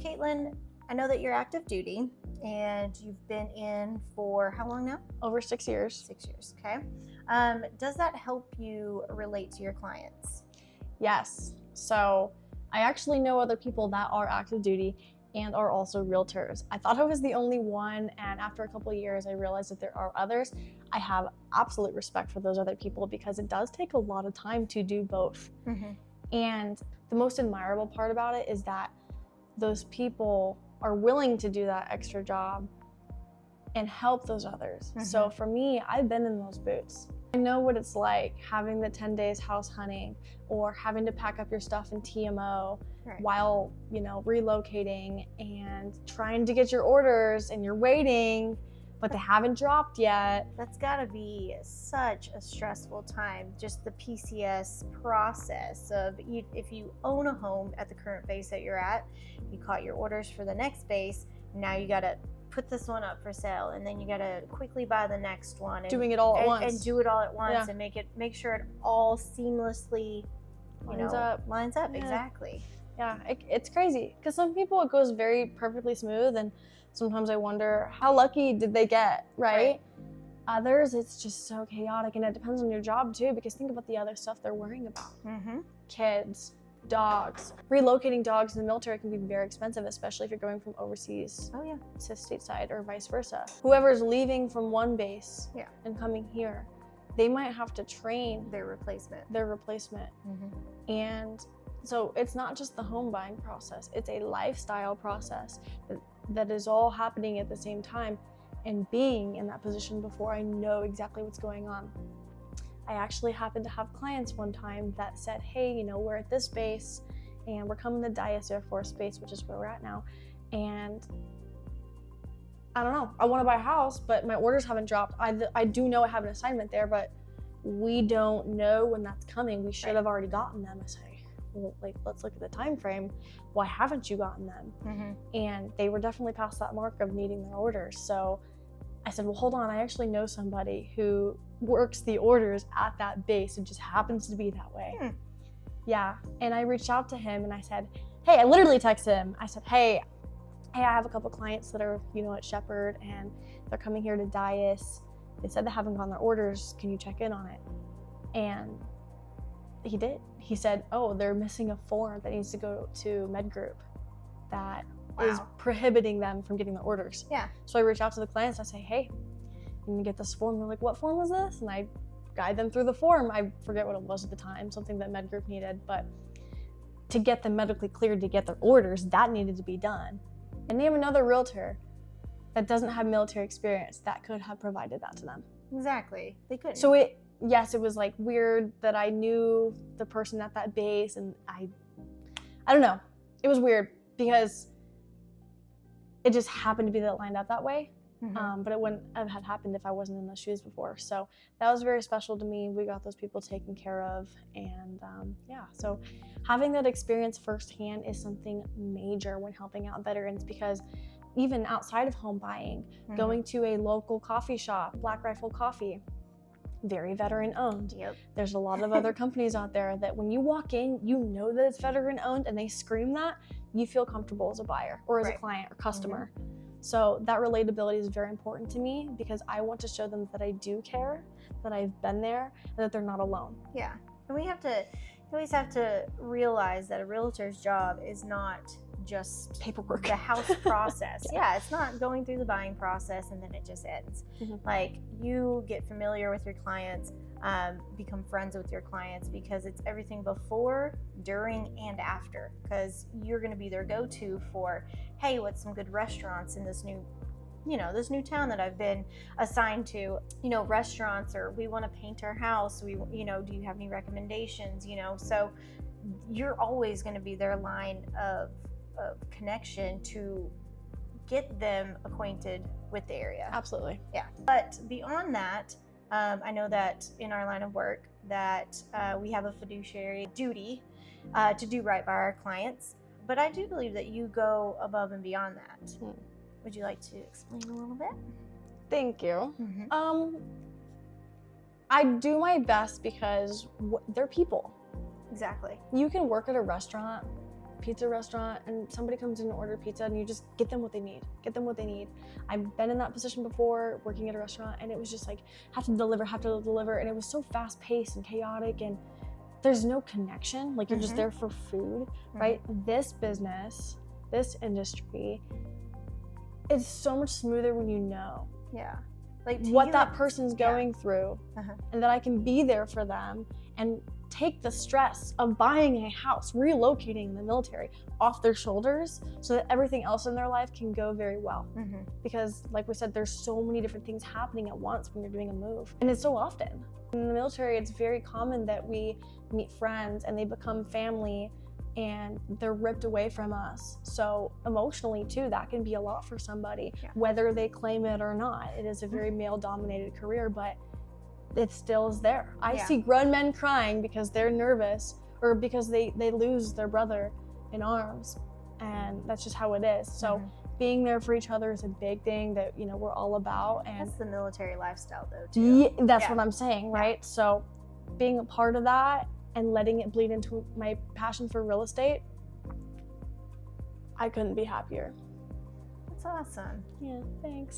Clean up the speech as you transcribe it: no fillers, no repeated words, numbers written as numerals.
Kaitlyn, I know that you're active duty and you've been in for how long now? Over 6 years. 6 years, okay. Does that help you relate to your clients? Yes. So I actually know other people that are active duty and are also realtors. I thought I was the only one, and after a couple of years, I realized that there are others. I have absolute respect for those other people because it does take a lot of time to do both. And the most admirable part about it is that those people are willing to do that extra job and help those others. So for me, I've been in those boots. I know what it's like having the 10 days house hunting or having to pack up your stuff in TMO while, relocating and trying to get your orders and you're waiting, but they haven't dropped yet. That's gotta be such a stressful time, just the PCS process of if you own a home at the current base that you're at, you caught your orders for the next base, now you gotta put this one up for sale, and then you gotta quickly buy the next one. And, doing it all at once. And do it all at once and make sure it all seamlessly lines up. Yeah. Exactly. Yeah, it's crazy because some people it goes very perfectly smooth, and sometimes I wonder how lucky did they get, right? Others, it's just so chaotic, and it depends on your job too, because think about the other stuff they're worrying about. Kids, dogs. Relocating dogs in the military can be very expensive, especially if you're going from overseas to stateside or vice versa. Whoever's leaving from one base and coming here, they might have to train their replacement. And so it's not just the home buying process, it's a lifestyle process that is all happening at the same time. And being in that position before, I know exactly what's going on. I actually happened to have clients one time that said, hey, we're at this base and we're coming to Dyess Air Force Base, which is where we're at now. And I don't know, I want to buy a house, but my orders haven't dropped. I do know I have an assignment there, but we don't know when that's coming. We should have already gotten them. I say, well, let's look at the time frame. Why haven't you gotten them? And they were definitely past that mark of needing their orders. So I said, well, hold on. I actually know somebody who works the orders at that base. It just happens to be that way. Yeah. And I reached out to him and I said, hey, I literally texted him. I said, hey, I have a couple clients that are, at Shepherd and they're coming here to Dyess. They said they haven't gotten their orders. Can you check in on it? And he did. He said, oh, they're missing a form that needs to go to Med Group that is prohibiting them from getting the orders. So I reached out to the clients. I say, hey, you need to get this form. They're like, what form is this? And I guide them through the form. I forget what it was at the time, something that Med Group needed, but to get them medically cleared to get their orders, that needed to be done. And they have another realtor that doesn't have military experience that could have provided that to them. Exactly. They couldn't. So it was like weird that I knew the person at that base, and I don't know. It was weird because it just happened to be that it lined up that way. But it wouldn't have had happened if I wasn't in those shoes before. So that was very special to me. We got those people taken care of. And so having that experience firsthand is something major when helping out veterans, because even outside of home buying, going to a local coffee shop, Black Rifle Coffee, very veteran owned. There's a lot of other companies out there that when you walk in, you know that it's veteran owned and they scream that, you feel comfortable as a buyer or as a client or customer. So that relatability is very important to me because I want to show them that I do care, that I've been there, and that they're not alone. Yeah, and you always have to realize that a realtor's job is not just paperwork, the house process. It's not going through the buying process and then it just ends. Like, you get familiar with your clients, become friends with your clients, because it's everything before, during, and after, because you're going to be their go-to for, hey, what's some good restaurants in this new town that I've been assigned to, restaurants, or we want to paint our house. Do you have any recommendations? So you're always going to be their line of connection to get them acquainted with the area. Absolutely. Yeah. But beyond that, I know that in our line of work that we have a fiduciary duty to do right by our clients. But I do believe that you go above and beyond that. Would you like to explain a little bit? Thank you. I do my best because they're people. Exactly. You can work at a restaurant pizza restaurant and somebody comes in and order pizza and you just get them what they need. I've been in that position before working at a restaurant, and it was just like, have to deliver. And it was so fast paced and chaotic, and there's no connection. Like, you're just there for food, right? This business, this industry, it's so much smoother when you know. Yeah. Like what that person's going through, and that I can be there for them and take the stress of buying a house, relocating in the military off their shoulders, so that everything else in their life can go very well. Because like we said, there's so many different things happening at once when you're doing a move, and it's so often. In the military, it's very common that we meet friends and they become family, and they're ripped away from us. So emotionally too, that can be a lot for somebody, whether they claim it or not. It is a very male-dominated career, but it still is there. I see grown men crying because they're nervous, or because they lose their brother in arms, and that's just how it is. So being there for each other is a big thing that, you know, we're all about. And that's the military lifestyle though too. That's what I'm saying, right? So being a part of that and letting it bleed into my passion for real estate, I couldn't be happier. That's awesome. Yeah, thanks.